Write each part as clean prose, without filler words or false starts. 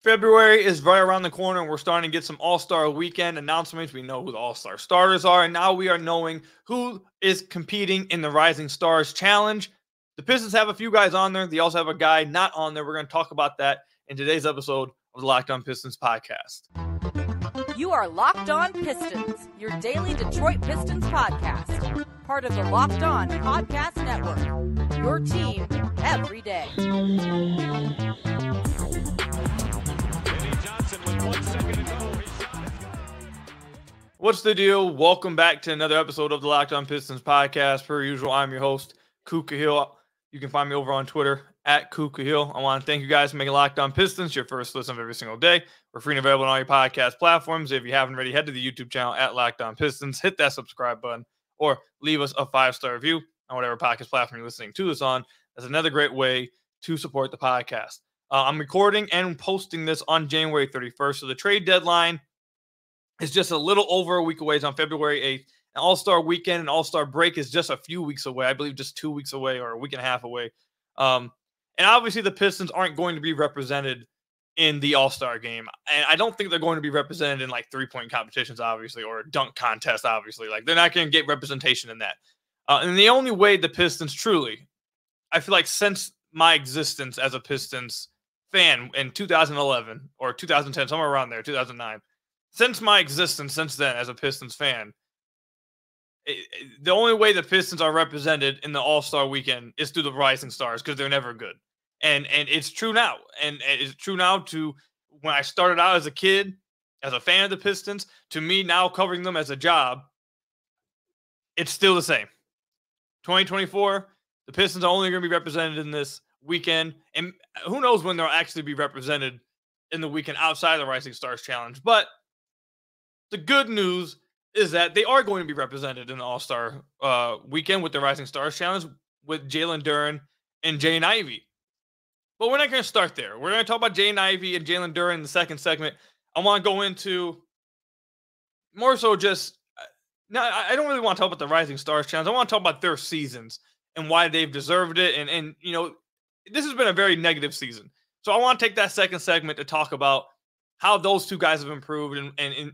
February is right around the corner, and we're starting to get some All-Star Weekend announcements. We know who the All-Star starters are, and now we are knowing who is competing in the Rising Stars Challenge. The Pistons have a few guys on there. They also have a guy not on there. We're going to talk about that in today's episode of the Locked On Pistons podcast. You are Locked On Pistons, your daily Detroit Pistons podcast. Part of the Locked On Podcast Network, your team every day. What's the deal? Welcome back to another episode of the Locked On Pistons podcast. Per usual, I'm your host, Quiiiz. You can find me over on Twitter at Quiiiz. I want to thank you guys for making Locked On Pistons your first listen of every single day. We're free and available on all your podcast platforms. If you haven't already, head to the YouTube channel at Locked On Pistons. Hit that subscribe button or leave us a 5-star review on whatever podcast platform you're listening to this on. That's another great way to support the podcast. I'm recording and posting this on January 31st, so the trade deadline is just a little over a week away. It's on February 8th. An All-Star weekend and All-Star break is just a few weeks away. I believe just 2 weeks away or a week and a half away. And obviously the Pistons aren't going to be represented in the All-Star game. And I don't think they're going to be represented in like three-point competitions, obviously, or a dunk contest, obviously. Like they're not going to get representation in that. And the only way the Pistons truly, I feel like since my existence as a Pistons fan in 2011 or 2010, somewhere around there, 2009, since my existence since then as a Pistons fan, the only way the Pistons are represented in the All-Star weekend is through the Rising Stars because they're never good. And it's true now. And it's true now to when I started out as a kid, as a fan of the Pistons, to me now covering them as a job, it's still the same. 2024, the Pistons are only going to be represented in this weekend. And who knows when they'll actually be represented in the weekend outside of the Rising Stars Challenge. But the good news is that they are going to be represented in the All-Star weekend with the Rising Stars Challenge with Jalen Duren and Jaden Ivey. But we're not going to start there. We're going to talk about Jaden Ivey and Jalen Duren in the second segment. I want to go into more so just now. I don't really want to talk about the Rising Stars Challenge. I want to talk about their seasons and why they've deserved it. And you know, this has been a very negative season. So I want to take that second segment to talk about how those two guys have improved and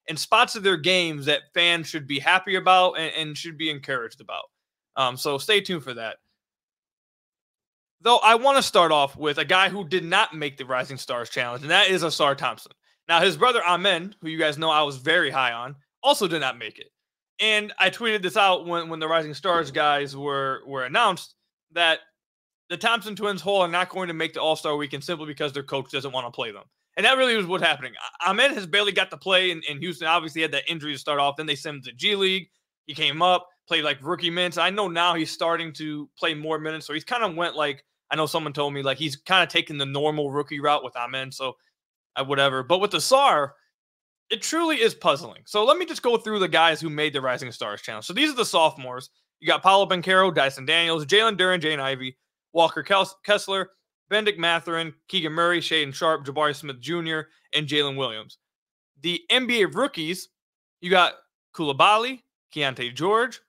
in spots of their games that fans should be happy about and should be encouraged about. So stay tuned for that. Though I want to start off with a guy who did not make the Rising Stars Challenge, and that is Ausar Thompson. Now, his brother Amen, who you guys know I was very high on, also did not make it. And I tweeted this out when the Rising Stars guys were announced that the Thompson twins whole are not going to make the All-Star weekend simply because their coach doesn't want to play them. And that really was what's happening. Ahmed has barely got to play in Houston. Obviously, he had that injury to start off. Then they sent him to G League. He came up, played like rookie minutes. I know now he's starting to play more minutes. So he's kind of went like, I know someone told me, like he's kind of taking the normal rookie route with Ahmed. So whatever. But with Ausar, it truly is puzzling. So let me just go through the guys who made the Rising Stars Challenge. So these are the sophomores. You got Paolo Banchero, Dyson Daniels, Jalen Duren, Jaden Ivey, Walker Kessler, Benedict Mathurin, Keegan Murray, Shaedon Sharpe, Jabari Smith Jr., and Jalen Williams. The NBA rookies, you got Coulibaly, Keontae George,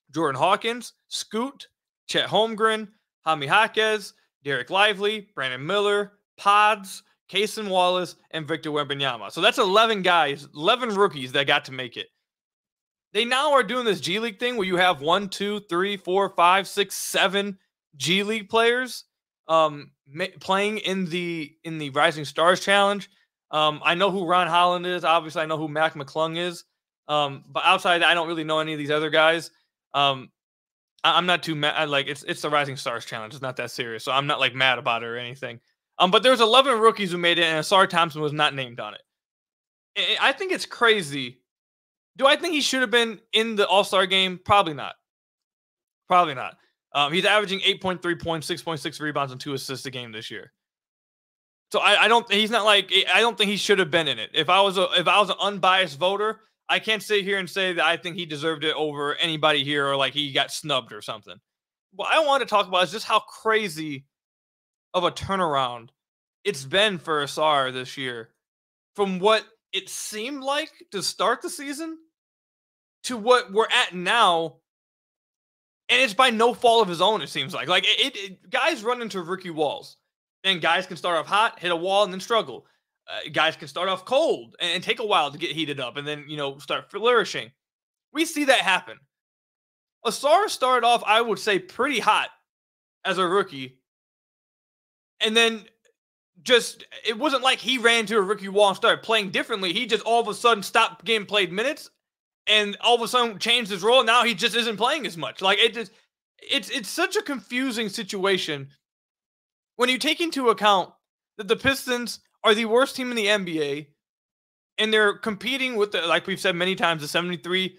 Jordan Hawkins, Scoot, Chet Holmgren, Jaime Jaquez, Derek Lively, Brandon Miller, Pods, Cason Wallace, and Victor Wembanyama. So that's 11 guys, 11 rookies that got to make it. They now are doing this G League thing where you have 1, 2, 3, 4, 5, 6, 7 G League players playing in the Rising Stars Challenge. I know who Ron Holland is. Obviously, I know who Mac McClung is. But outside that, I don't really know any of these other guys. I'm not too mad. Like it's the Rising Stars Challenge. It's not that serious, so I'm not like mad about it or anything. But there's 11 rookies who made it, and Ausar Thompson was not named on it. I think it's crazy. Do I think he should have been in the All-Star game? Probably not. Probably not. He's averaging 8.3 points, 6.6 rebounds, and 2 assists a game this year. So I don't think he should have been in it. If I was an unbiased voter, I can't sit here and say that I think he deserved it over anybody here or like he got snubbed or something. What I want to talk about is just how crazy of a turnaround it's been for Ausar this year from what it seemed like to start the season to what we're at now. And it's by no fault of his own, it seems like. Like, guys run into rookie walls. And guys can start off hot, hit a wall, and then struggle. Guys can start off cold and take a while to get heated up and then, start flourishing. We see that happen. Ausar started off, I would say, pretty hot as a rookie. And then it wasn't like he ran to a rookie wall and started playing differently. He just all of a sudden stopped getting played minutes and all of a sudden changed his role. Now he just isn't playing as much. Like, it's such a confusing situation when you take into account that the Pistons are the worst team in the NBA and they're competing with, like we've said many times, the 73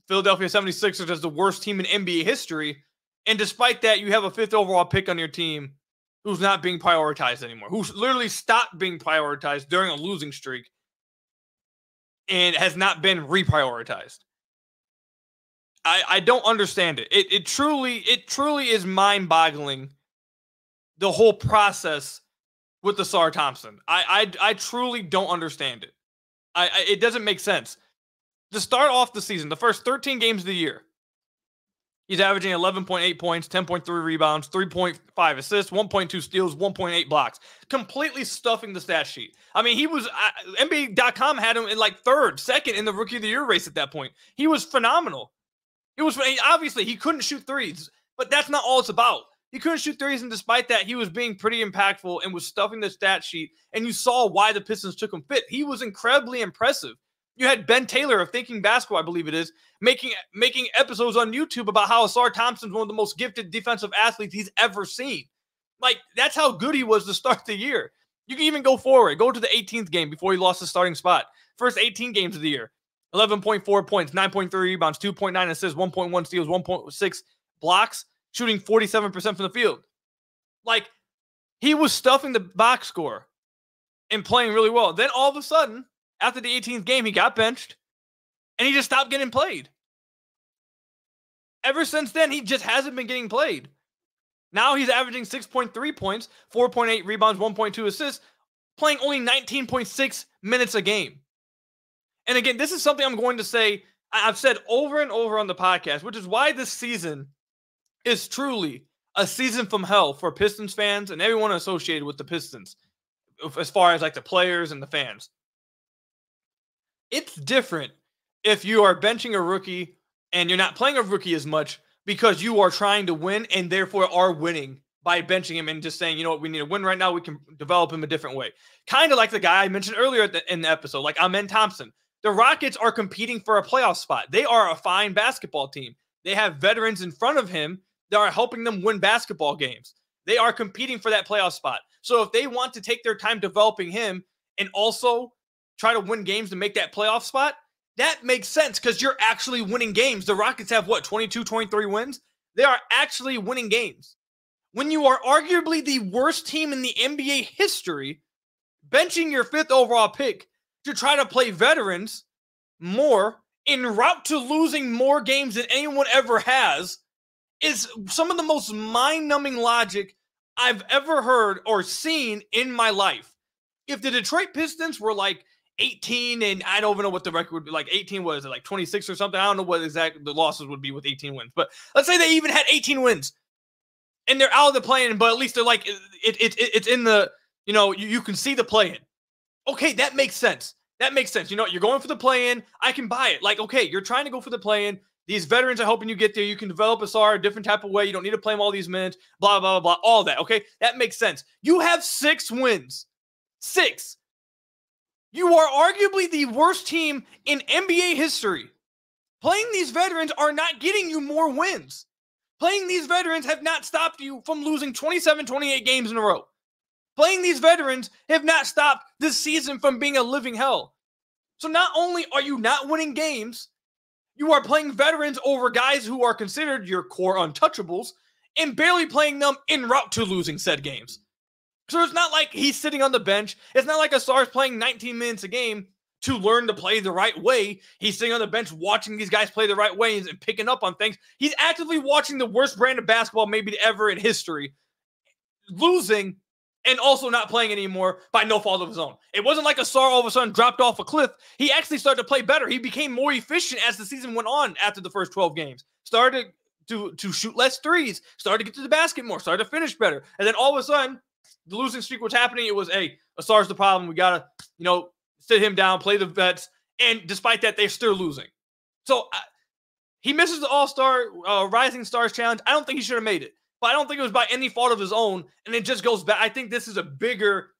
Philadelphia 76ers as the worst team in NBA history. And despite that, you have a 5th overall pick on your team who's not being prioritized anymore, who's literally stopped being prioritized during a losing streak and has not been reprioritized. I don't understand it. It truly is mind-boggling, the whole process with Ausar Thompson. I truly don't understand it. It doesn't make sense. To start off the season, the first 13 games of the year, he's averaging 11.8 points, 10.3 rebounds, 3.5 assists, 1.2 steals, 1.8 blocks. Completely stuffing the stat sheet. I mean, he was, NBA.com had him in like second in the Rookie of the Year race at that point. He was phenomenal. Obviously, he couldn't shoot threes, but that's not all it's about. He couldn't shoot threes, and despite that, he was being pretty impactful and was stuffing the stat sheet, and you saw why the Pistons took him fit. He was incredibly impressive. You had Ben Taylor of Thinking Basketball, I believe it is, making episodes on YouTube about how Ausar Thompson's one of the most gifted defensive athletes he's ever seen. Like, that's how good he was to start the year. You can even go forward. Go to the 18th game before he lost his starting spot. First 18 games of the year. 11.4 points, 9.3 rebounds, 2.9 assists, 1.1 steals, 1.6 blocks, shooting 47% from the field. Like, he was stuffing the box score and playing really well. Then all of a sudden, after the 18th game, he got benched, and he just stopped getting played. Ever since then, he just hasn't been getting played. Now he's averaging 6.3 points, 4.8 rebounds, 1.2 assists, playing only 19.6 minutes a game. And again, this is something I'm going to say, I've said over and over on the podcast, which is why this season is truly a season from hell for Pistons fans and everyone associated with the Pistons, as far as like the players and the fans. It's different if you are benching a rookie and you're not playing a rookie as much because you are trying to win and therefore are winning by benching him and just saying, you know what, we need to win right now. We can develop him a different way. Kind of like the guy I mentioned earlier in the episode, like Amen Thompson. The Rockets are competing for a playoff spot. They are a fine basketball team. They have veterans in front of him that are helping them win basketball games. They are competing for that playoff spot. So if they want to take their time developing him and also try to win games to make that playoff spot, that makes sense because you're actually winning games. The Rockets have, 22, 23 wins? They are actually winning games. When you are arguably the worst team in the NBA history, benching your 5th overall pick to try to play veterans more en route to losing more games than anyone ever has is some of the most mind-numbing logic I've ever heard or seen in my life. If the Detroit Pistons were like 18, and I don't even know what the record would be, like 18, what is it, like 26 or something? I don't know what exactly the losses would be with 18 wins, but let's say they even had 18 wins and they're out of the play-in, but at least they're like, it's in the, you can see the play-in. Okay, that makes sense. That makes sense. You're going for the play-in. I can buy it. Like, okay, you're trying to go for the play-in. These veterans are helping you get there. You can develop Ausar a different type of way. You don't need to play him all these minutes, blah, blah, blah, blah, all that, okay? That makes sense. You have 6 wins. 6. You are arguably the worst team in NBA history. Playing these veterans are not getting you more wins. Playing these veterans have not stopped you from losing 27, 28 games in a row. Playing these veterans have not stopped this season from being a living hell. So not only are you not winning games, you are playing veterans over guys who are considered your core untouchables and barely playing them en route to losing said games. So it's not like he's sitting on the bench. It's not like Ausar's playing 19 minutes a game to learn to play the right way. He's sitting on the bench watching these guys play the right way and picking up on things. He's actively watching the worst brand of basketball maybe ever in history, losing and also not playing anymore by no fault of his own. It wasn't like Ausar all of a sudden dropped off a cliff. He actually started to play better. He became more efficient as the season went on after the first 12 games. Started to shoot less threes, started to get to the basket more, started to finish better. And then all of a sudden, the losing streak was happening, it was, hey, Ausar's the problem. We got to, sit him down, play the vets. And despite that, they're still losing. So he misses the All-Star Rising Stars Challenge. I don't think he should have made it. But I don't think it was by any fault of his own. And it just goes back. I think this is a bigger,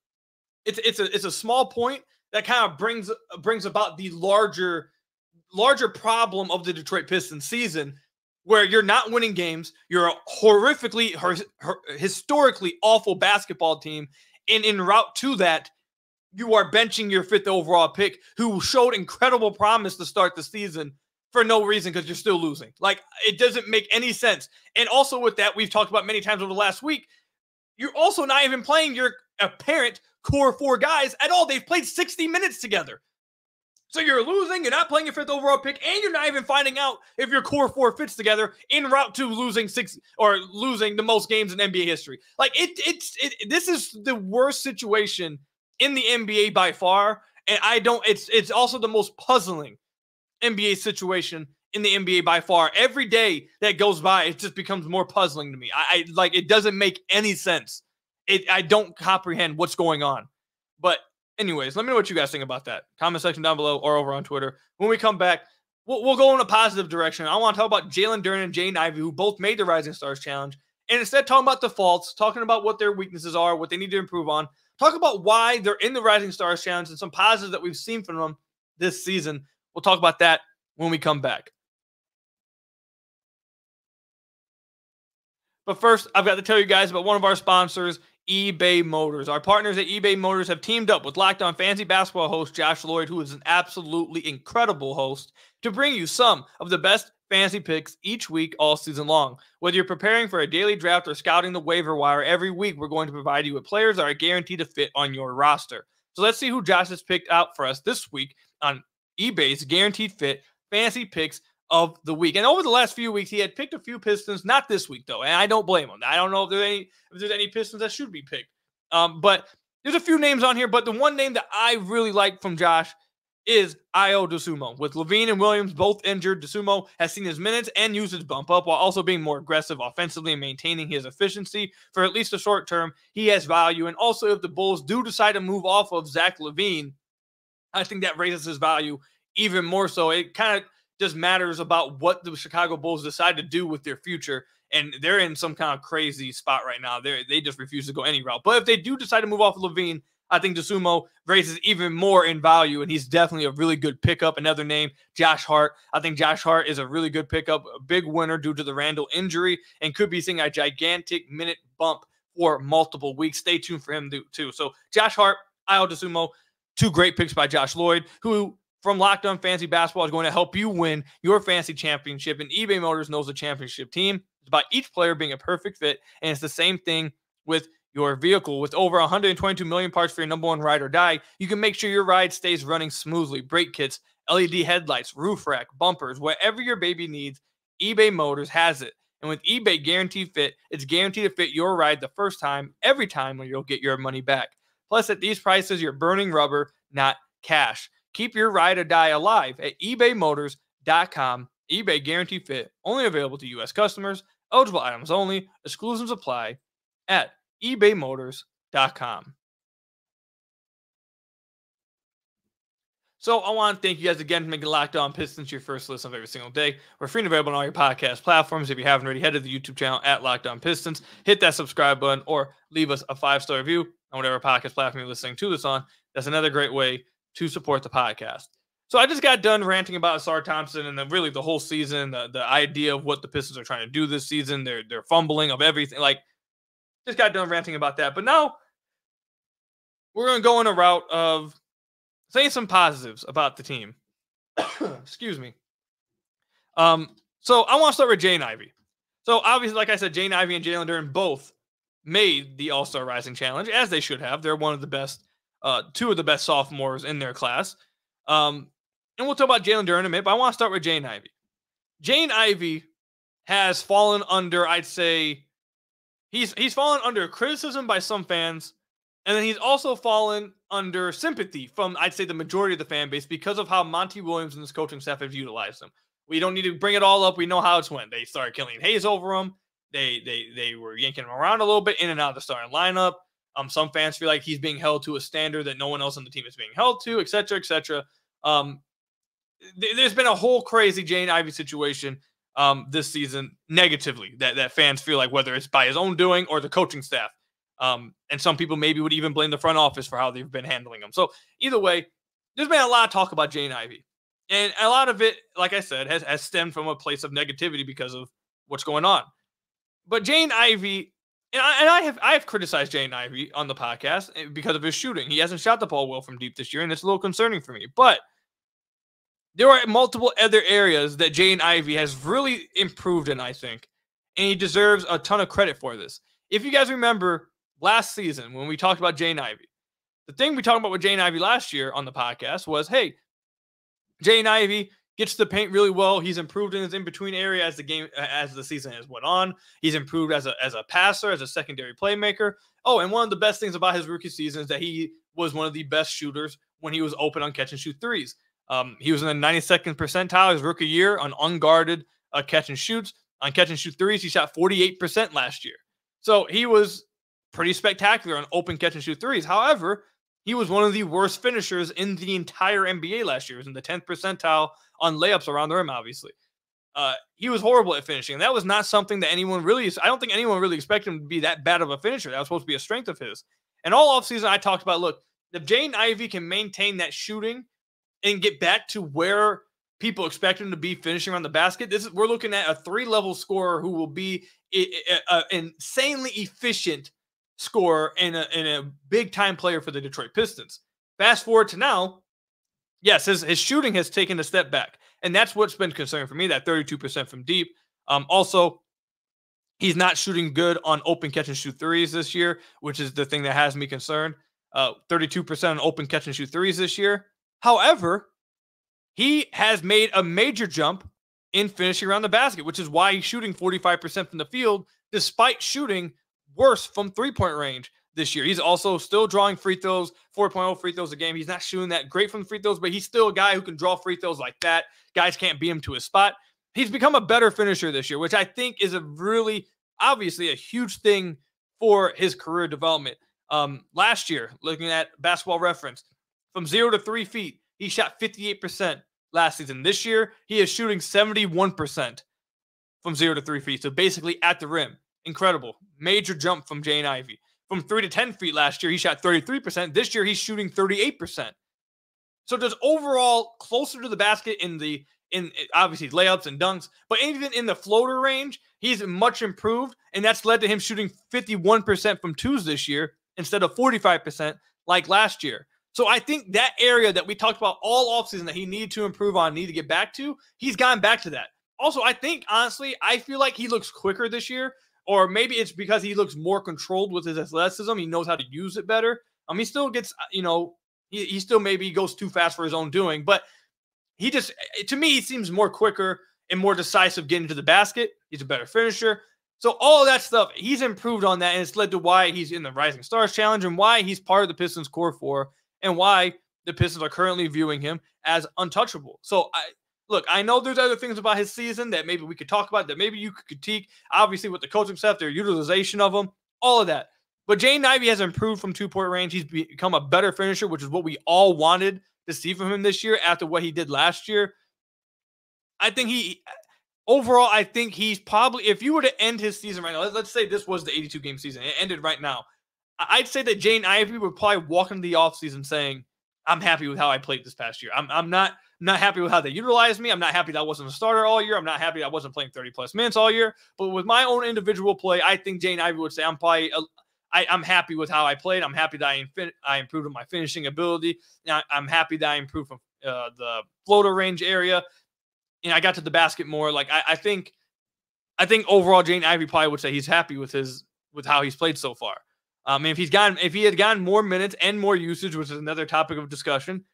it's a small point that kind of brings about the larger problem of the Detroit Pistons season, where you're not winning games. You're a horrifically, historically awful basketball team. And en route to that, you are benching your 5th overall pick, who showed incredible promise to start the season, for no reason, because you're still losing. Like, it doesn't make any sense. And also with that, we've talked about many times over the last week, you're also not even playing your apparent core 4 guys at all. They've played 60 minutes together. So you're losing, you're not playing your 5th overall pick, and you're not even finding out if your core 4 fits together en route to losing the most games in NBA history. Like, this is the worst situation in the NBA by far. And it's also the most puzzling NBA situation in the NBA by far. Every day that goes by, it just becomes more puzzling to me. It doesn't make any sense. I don't comprehend what's going on. But anyways, let me know what you guys think about that. Comment section down below or over on Twitter. When we come back, we'll go in a positive direction. I want to talk about Jalen Duren and Jaden Ivey, who both made the Rising Stars Challenge. And instead of talking about the faults, talking about what their weaknesses are, what they need to improve on, talk about why they're in the Rising Stars Challenge and some positives that we've seen from them this season. We'll talk about that when we come back. But first, I've got to tell you guys about one of our sponsors, eBay Motors. Our partners at eBay Motors have teamed up with Locked On Fantasy Basketball host Josh Lloyd, who is an absolutely incredible host, to bring you some of the best fantasy picks each week all season long. Whether you're preparing for a daily draft or scouting the waiver wire, every week we're going to provide you with players that are guaranteed to fit on your roster. So let's see who Josh has picked out for us this week on eBay's Guaranteed Fit Fantasy Picks of the Week. And over the last few weeks, he had picked a few Pistons, not this week though, and I don't blame him. I don't know if there's any Pistons that should be picked. But there's a few names on here, but the one name that I really like from Josh is Ayo Dosunmu. With LaVine and Williams both injured, Dosunmu has seen his minutes and usage bump up while also being more aggressive offensively and maintaining his efficiency. For at least a short term, he has value. And also, if the Bulls do decide to move off of Zach LaVine, I think that raises his value even more so. It kind of just matters about what the Chicago Bulls decide to do with their future. And they're in some kind of crazy spot right now. They just refuse to go any route. But if they do decide to move off of LaVine, I think Dosunmu raises even more in value, and he's definitely a really good pickup. Another name, Josh Hart. I think Josh Hart is a really good pickup, a big winner due to the Randall injury, and could be seeing a gigantic minute bump for multiple weeks. Stay tuned for him too. So Josh Hart, Ayo Dosunmu, 2 great picks by Josh Lloyd, who from Locked On Fantasy Basketball is going to help you win your fantasy championship. And eBay Motors knows the championship team. It's about each player being a perfect fit, and it's the same thing with your vehicle. With over 122 million parts for your number one ride or die, you can make sure your ride stays running smoothly. Brake kits, LED headlights, roof rack, bumpers, whatever your baby needs, eBay Motors has it. And with eBay Guaranteed Fit, it's guaranteed to fit your ride the first time, every time, or you'll get your money back. Plus, at these prices, you're burning rubber, not cash. Keep your ride or die alive at ebaymotors.com. eBay Guaranteed Fit, only available to U.S. customers. Eligible items only. Exclusions apply at ebaymotors.com. So I want to thank you guys again for making Locked On Pistons your first listen of every single day. We're free and available on all your podcast platforms. If you haven't already, head to the YouTube channel at Locked On Pistons. Hit that subscribe button or leave us a 5-star review on whatever podcast platform you're listening to this on. That's another great way to support the podcast. So I just got done ranting about Ausar Thompson and really the whole season, the idea of what the Pistons are trying to do this season, their fumbling of everything. Just got done ranting about that. But now we're going to go in a route of saying some positives about the team. Excuse me. So I want to start with Jaden Ivey. So obviously, like I said, Jaden Ivey and Jalen Duren both made the All-Star Rising Challenge, as they should have. They're one of the best, 2 of the best sophomores in their class. And we'll talk about Jalen Duren in a minute, but I want to start with Jaden Ivey. Jaden Ivey has fallen under, I'd say, he's fallen under criticism by some fans, and then he's also fallen under sympathy from, I'd say, the majority of the fan base because of how Monty Williams and his coaching staff have utilized him. We don't need to bring it all up. We know how it's went. They started killing Hayes over him. They were yanking him around a little bit in and out of the starting lineup. Some fans feel like he's being held to a standard that no one else on the team is being held to, et cetera, et cetera. There's been a whole crazy Jaden Ivey situation this season negatively that fans feel like, whether it's by his own doing or the coaching staff. And some people maybe would even blame the front office for how they've been handling him. So either way, there's been a lot of talk about Jaden Ivey. And a lot of it, like I said, has stemmed from a place of negativity because of what's going on. But Jaden Ivey, and I have criticized Jaden Ivey on the podcast because of his shooting. He hasn't shot the ball well from deep this year, and it's a little concerning for me. But there are multiple other areas that Jaden Ivey has really improved in, I think, and he deserves a ton of credit for this. If you guys remember last season when we talked about Jaden Ivey, the thing we talked about with Jaden Ivey last year on the podcast was, hey, Jaden Ivey gets to the paint really well. He's improved in his in-between area as the season has went on. He's improved as a passer, as a secondary playmaker. Oh, and one of the best things about his rookie season is that he was one of the best shooters when he was open on catch-and-shoot threes. He was in the 92nd percentile his rookie year on unguarded catch-and-shoots. On catch-and-shoot threes, he shot 48% last year. So he was pretty spectacular on open catch-and-shoot threes. However, he was one of the worst finishers in the entire NBA last year. He was in the 10th percentile on layups around the rim, obviously. He was horrible at finishing. And that was not something that I don't think anyone really expected him to be that bad of a finisher. That was supposed to be a strength of his. And all offseason, I talked about, look, if Jaden Ivey can maintain that shooting and get back to where people expect him to be finishing around the basket, we're looking at a 3-level scorer who will be an insanely efficient scorer and a big-time player for the Detroit Pistons. Fast forward to now, yes, his shooting has taken a step back, and that's what's been concerning for me, that 32% from deep. Also, he's not shooting good on open catch-and-shoot threes this year, which is the thing that has me concerned. 32% on open catch-and-shoot threes this year. However, he has made a major jump in finishing around the basket, which is why he's shooting 45% from the field, despite shooting worse from three-point range this year. He's also still drawing free throws, 4.0 free throws a game. He's not shooting that great from free throws, but he's still a guy who can draw free throws like that. Guys can't beat him to his spot. He's become a better finisher this year, which I think is obviously a huge thing for his career development. Last year, looking at Basketball Reference, from 0 to 3 feet, he shot 58% last season. This year, he is shooting 71% from 0 to 3 feet. So basically at the rim. Incredible. Major jump from Jaden Ivey. From 3 to 10 feet last year, he shot 33%. This year, he's shooting 38%. So just overall closer to the basket in obviously layups and dunks, but even in the floater range, he's much improved, and that's led to him shooting 51% from twos this year instead of 45% like last year. So I think that area that we talked about all offseason that he needed to improve on, need to get back to, he's gone back to that. Also, I think, honestly, I feel like he looks quicker this year, or maybe it's because he looks more controlled with his athleticism. He knows how to use it better. He still gets, he still maybe goes too fast for his own doing, but to me, he seems more quicker and more decisive getting to the basket. He's a better finisher. So all of that stuff, he's improved on that, and it's led to why he's in the Rising Stars Challenge and why he's part of the Pistons core four and why the Pistons are currently viewing him as untouchable. So, I know there's other things about his season that maybe we could talk about, that maybe you could critique, obviously with the coaching staff, their utilization of him, all of that. But Jaden Ivey has improved from two-point range. He's become a better finisher, which is what we all wanted to see from him this year after what he did last year. I think he's probably, if you were to end his season right now, let's say this was the 82-game season, it ended right now, I'd say that Jaden Ivey would probably walk into the offseason saying, I'm happy with how I played this past year. I'm not happy with how they utilized me. I'm not happy that I wasn't a starter all year. I'm not happy that I wasn't playing 30-plus minutes all year. But with my own individual play, I think Jaden Ivey would say, I'm happy with how I played. I'm happy that I improved on my finishing ability. I'm happy that I improved from the floater range area. I got to the basket more. I think overall, Jaden Ivey probably would say he's happy with how he's played so far. If he had gotten more minutes and more usage, which is another topic of discussion,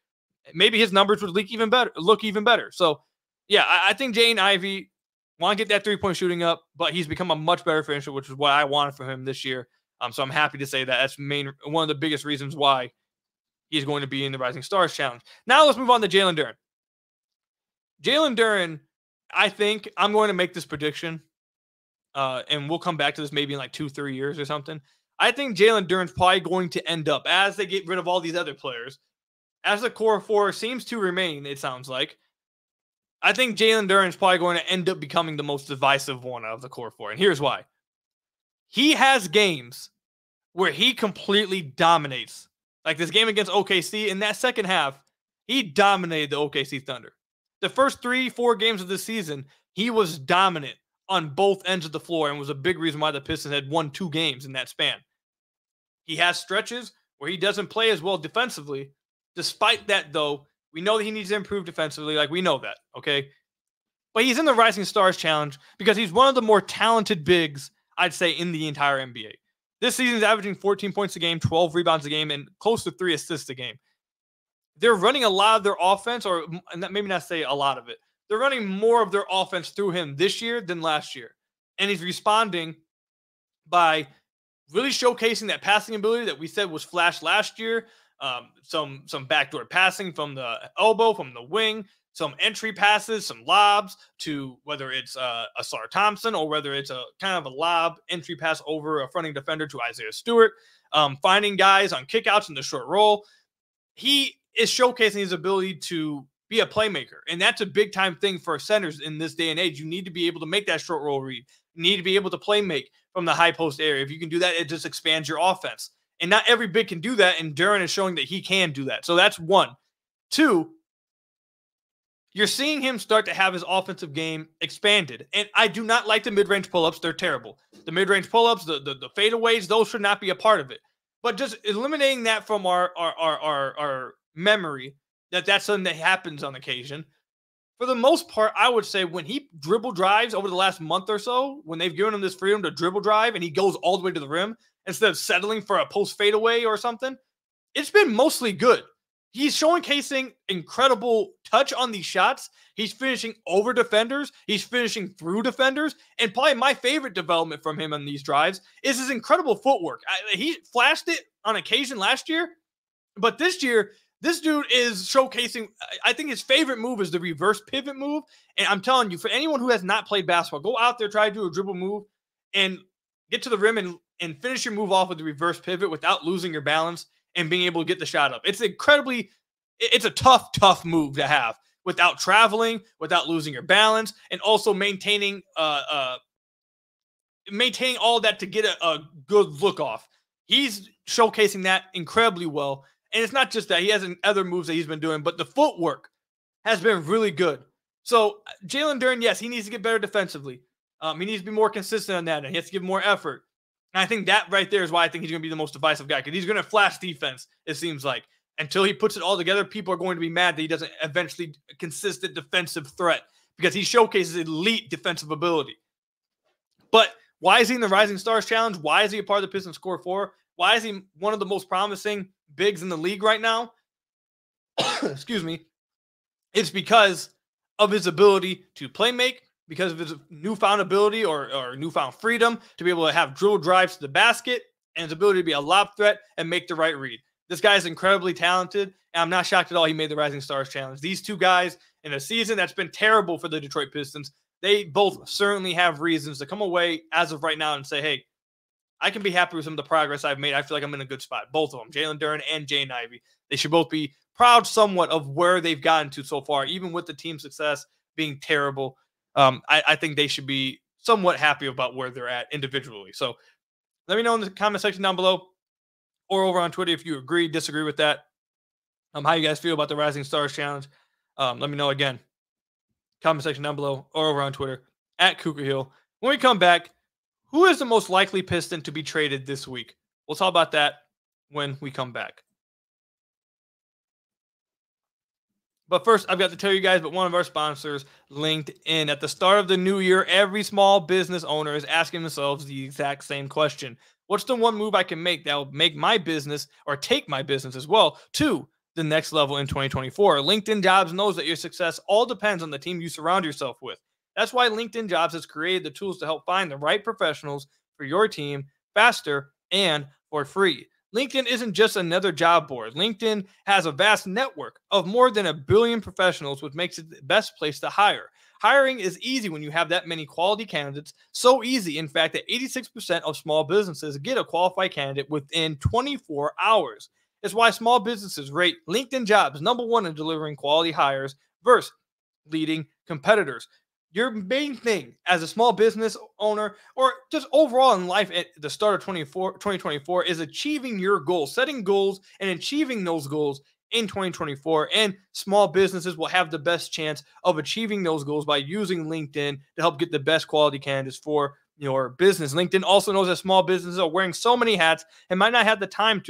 maybe his numbers would look even better. So, yeah, I think Jaden Ivey want to get that three-point shooting up, but he's become a much better finisher, which is what I wanted from him this year. So I'm happy to say that's one of the biggest reasons why he's going to be in the Rising Stars Challenge. Now let's move on to Jalen Duren. Jalen Duren, I think I'm going to make this prediction, and we'll come back to this maybe in like 2-3 years or something. I think Jalen Duren's probably going to end up, as they get rid of all these other players, as the core four seems to remain, it sounds like, I think Jalen Duren is probably going to end up becoming the most divisive one of the core four. And here's why. He has games where he completely dominates. Like this game against OKC, in that second half, he dominated the OKC Thunder. The first 3-4 games of this season, he was dominant on both ends of the floor and was a big reason why the Pistons had won 2 games in that span. He has stretches where he doesn't play as well defensively. Despite that, though, we know that he needs to improve defensively. Like, we know that, okay? But he's in the Rising Stars Challenge because he's one of the more talented bigs, I'd say, in the entire NBA. This season is averaging 14 points a game, 12 rebounds a game, and close to 3 assists a game. They're running a lot of their offense, or maybe not say a lot of it. They're running more of their offense through him this year than last year. And he's responding by really showcasing that passing ability that we said was flashed last year. Some backdoor passing from the elbow, from the wing, some entry passes, some lobs to whether it's Ausar Thompson or whether it's a kind of a lob entry pass over a fronting defender to Isaiah Stewart, finding guys on kickouts in the short roll. He is showcasing his ability to be a playmaker, and that's a big time thing for centers in this day and age. You need to be able to make that short roll read. You need to be able to play make from the high post area. If you can do that, it just expands your offense. And not every big can do that, and Duren is showing that he can do that. So that's one. 2, you're seeing him start to have his offensive game expanded. And I do not like the mid-range pull-ups. They're terrible. The mid-range pull-ups, the fadeaways, those should not be a part of it. But just eliminating that from our memory, that's something that happens on occasion. For the most part, I would say when he dribble drives over the last month or so, when they've given him this freedom to dribble drive and he goes all the way to the rim, instead of settling for a post fadeaway or something, it's been mostly good. He's showcasing incredible touch on these shots. He's finishing over defenders. He's finishing through defenders. And probably my favorite development from him on these drives is his incredible footwork. He flashed it on occasion last year, but this year, this dude is showcasing, I think his favorite move is the reverse pivot move. And I'm telling you, for anyone who has not played basketball, go out there, try to do a dribble move and get to the rim and finish your move off with the reverse pivot without losing your balance and being able to get the shot up. It's a tough move to have without traveling, without losing your balance, and also maintaining all that to get a good look off. He's showcasing that incredibly well. And it's not just that. He has other moves that he's been doing, but the footwork has been really good. So Jalen Duren, yes, he needs to get better defensively. He needs to be more consistent on that, and he has to give more effort. And I think that right there is why I think he's going to be the most divisive guy, because he's going to flash defense, it seems like. Until he puts it all together, people are going to be mad that he doesn't eventually a consistent defensive threat, because he showcases elite defensive ability. But why is he in the Rising Stars Challenge? Why is he a part of the Pistons Core 4? Why is he one of the most promising bigs in the league right now? Excuse me. It's because of his ability to play make, because of his newfound ability or newfound freedom to be able to have dribble drives to the basket, and his ability to be a lob threat and make the right read. This guy is incredibly talented, and I'm not shocked at all he made the Rising Stars Challenge. These two guys in a season that's been terrible for the Detroit Pistons, they both certainly have reasons to come away as of right now and say, hey, I can be happy with some of the progress I've made. I feel like I'm in a good spot. Both of them, Jalen Duren and Jaden Ivey. They should both be proud somewhat of where they've gotten to so far, even with the team success being terrible. I think they should be somewhat happy about where they're at individually. So let me know in the comment section down below or over on Twitter if you agree, disagree with that. How you guys feel about the Rising Stars Challenge. Let me know again. Comment section down below or over on Twitter at Quiiiz. When we come back, who is the most likely Piston to be traded this week? We'll talk about that when we come back. But first, I've got to tell you guys about one of our sponsors, LinkedIn. At the start of the new year, every small business owner is asking themselves the exact same question. What's the one move I can make that will make my business, or take my business as well, to the next level in 2024? LinkedIn Jobs knows that your success all depends on the team you surround yourself with. That's why LinkedIn Jobs has created the tools to help find the right professionals for your team faster and for free. LinkedIn isn't just another job board. LinkedIn has a vast network of more than 1 billion professionals, which makes it the best place to hire. Hiring is easy when you have that many quality candidates. So easy, in fact, that 86% of small businesses get a qualified candidate within 24 hours. It's why small businesses rate LinkedIn Jobs #1 in delivering quality hires versus leading competitors. Your main thing as a small business owner or just overall in life at the start of 2024 is achieving your goals, setting goals and achieving those goals in 2024. And small businesses will have the best chance of achieving those goals by using LinkedIn to help get the best quality candidates for your business. LinkedIn also knows that small businesses are wearing so many hats and might not have the time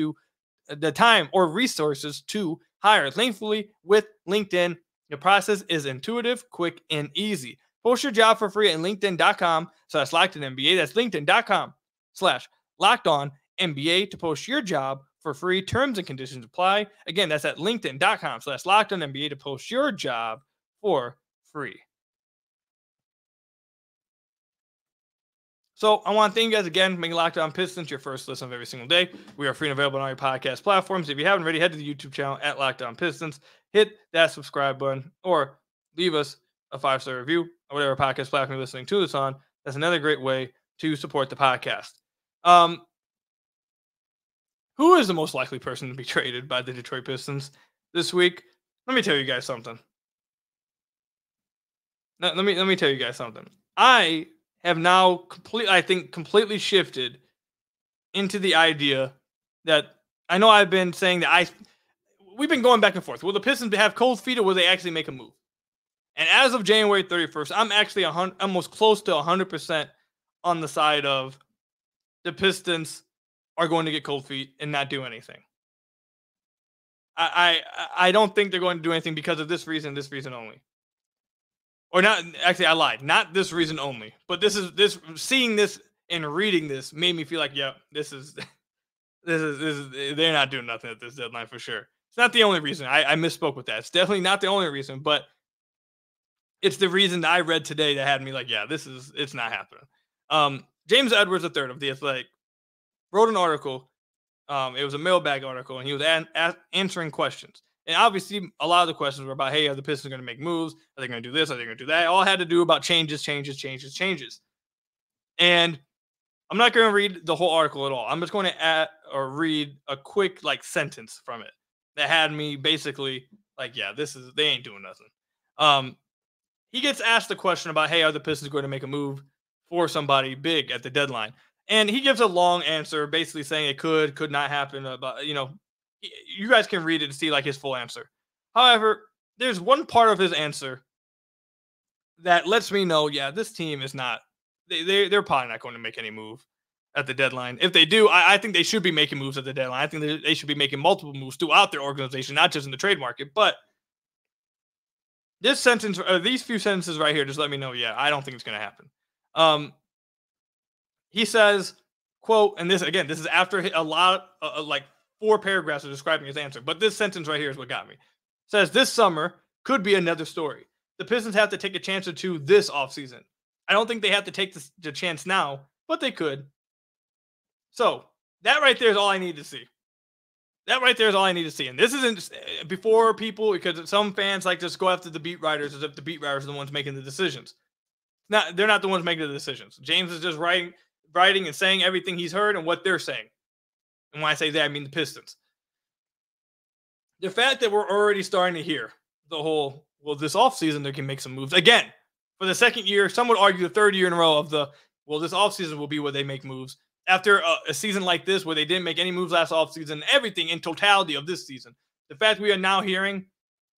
or resources to hire. Thankfully, with LinkedIn, the process is intuitive, quick, and easy. Post your job for free at linkedin.com/LockedOnNBA. That's linkedin.com/LockedOnNBA to post your job for free. Terms and conditions apply. Again, that's at linkedin.com/LockedOnNBA to post your job for free. So I want to thank you guys again for making Locked On Pistons your first listen of every single day. We are free and available on all your podcast platforms. If you haven't already, head to the YouTube channel at Locked On Pistons. Hit that subscribe button or leave us a 5-star review or whatever podcast platform you're listening to this on. That's another great way to support the podcast. Who is the most likely person to be traded by the Detroit Pistons this week? Let me tell you guys something. Let me tell you guys something. I have now completely shifted into the idea that I know I've been saying that we've been going back and forth. Will the Pistons have cold feet or will they actually make a move? And as of January 31st, I'm actually almost close to 100% on the side of the Pistons are going to get cold feet and not do anything. I don't think they're going to do anything because of this reason only. Or not, actually, I lied. Not this reason only. But seeing this and reading this made me feel like, yeah, this is they're not doing nothing at this deadline for sure. It's not the only reason. I misspoke with that. It's definitely not the only reason, but it's the reason that I read today that had me like, yeah, it's not happening. James Edwards III of The Athletic wrote an article. It was a mailbag article, and he was answering questions. And obviously, a lot of the questions were about, hey, are the Pistons going to make moves? Are they going to do this? Are they going to do that? All had to do about changes. And I'm not going to read the whole article at all. I'm just going to read a quick sentence from it that had me basically like, yeah, they ain't doing nothing. He gets asked the question about, hey, are the Pistons going to make a move for somebody big at the deadline? And he gives a long answer, basically saying it could not happen. But you guys can read it to see his full answer. However, there's one part of his answer that lets me know, yeah, this team is not. They're probably not going to make any move at the deadline. If they do, I think they should be making moves at the deadline. I think they should be making multiple moves throughout their organization, not just in the trade market. But this sentence, or these few sentences right here, just let me know, yeah, I don't think it's going to happen. He says, quote, and this is after a lot, 4 paragraphs of describing his answer. But this sentence right here is what got me. It says, this summer could be another story. The Pistons have to take a chance or two this offseason. I don't think they have to take the chance now, but they could. So that right there is all I need to see. And this isn't before people, because some fans just go after the beat writers as if the beat writers are the ones making the decisions. They're not the ones making the decisions. James is just writing and saying everything he's heard and what they're saying. And when I say that, I mean the Pistons. The fact that we're already starting to hear the whole, well, this offseason they can make some moves. Again, for the second year, some would argue the third year in a row of this offseason will be where they make moves. After a season like this where they didn't make any moves last offseason, everything in totality of this season. The fact we are now hearing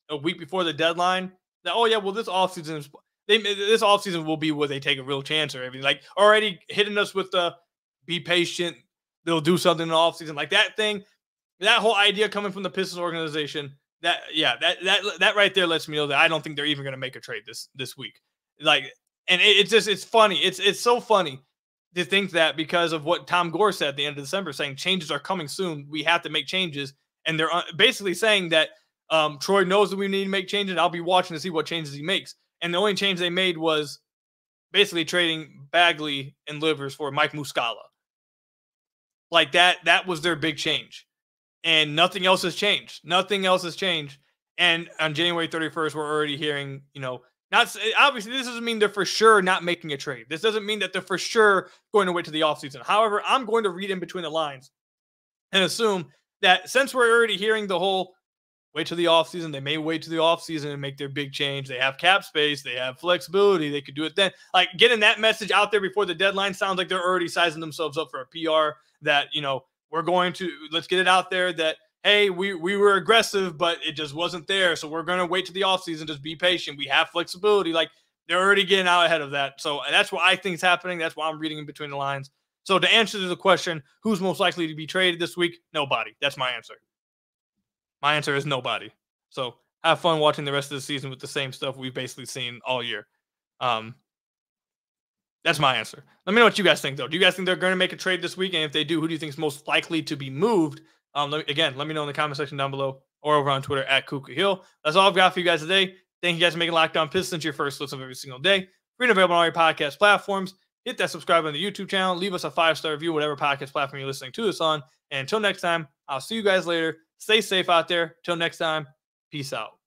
a week before the deadline that, oh yeah, well, this offseason will be where they take a real chance or everything. Already hitting us with the be patient, they'll do something in the offseason. That thing, that whole idea coming from the Pistons organization, that right there lets me know that I don't think they're even going to make a trade this week. And it's funny. It's so funny to think that because of what Tom Gore said at the end of December, saying changes are coming soon. We have to make changes. And they're basically saying that Troy knows that we need to make changes. And I'll be watching to see what changes he makes. And the only change they made was basically trading Bagley and Livers for Mike Muscala. That was their big change. And nothing else has changed. And on January 31st, we're already hearing, Obviously, this doesn't mean they're for sure not making a trade. This doesn't mean that they're for sure going to wait to the offseason. However, I'm going to read in between the lines and assume that since we're already hearing the whole wait to the offseason, they may wait to the offseason and make their big change. They have cap space. They have flexibility. They could do it then. Like, getting that message out there before the deadline sounds like they're already sizing themselves up for a PR that, let's get it out there that, hey, we were aggressive, but it just wasn't there. So we're going to wait to the offseason. Just be patient. We have flexibility. Like, they're already getting out ahead of that. So that's what I think is happening. That's why I'm reading in between the lines. So to answer the question, who's most likely to be traded this week? Nobody. That's my answer. My answer is nobody. So have fun watching the rest of the season with the same stuff we've basically seen all year. That's my answer. Let me know what you guys think, though. Do you guys think they're going to make a trade this week? And if they do, who do you think is most likely to be moved? Let me know in the comment section down below or over on Twitter at @KukaHill. That's all I've got for you guys today. Thank you guys for making Locked On Pistons your first listen of every single day. Free and available on all your podcast platforms. Hit that subscribe on the YouTube channel. Leave us a 5-star review, whatever podcast platform you're listening to us on. And until next time, I'll see you guys later. Stay safe out there. Till next time, peace out.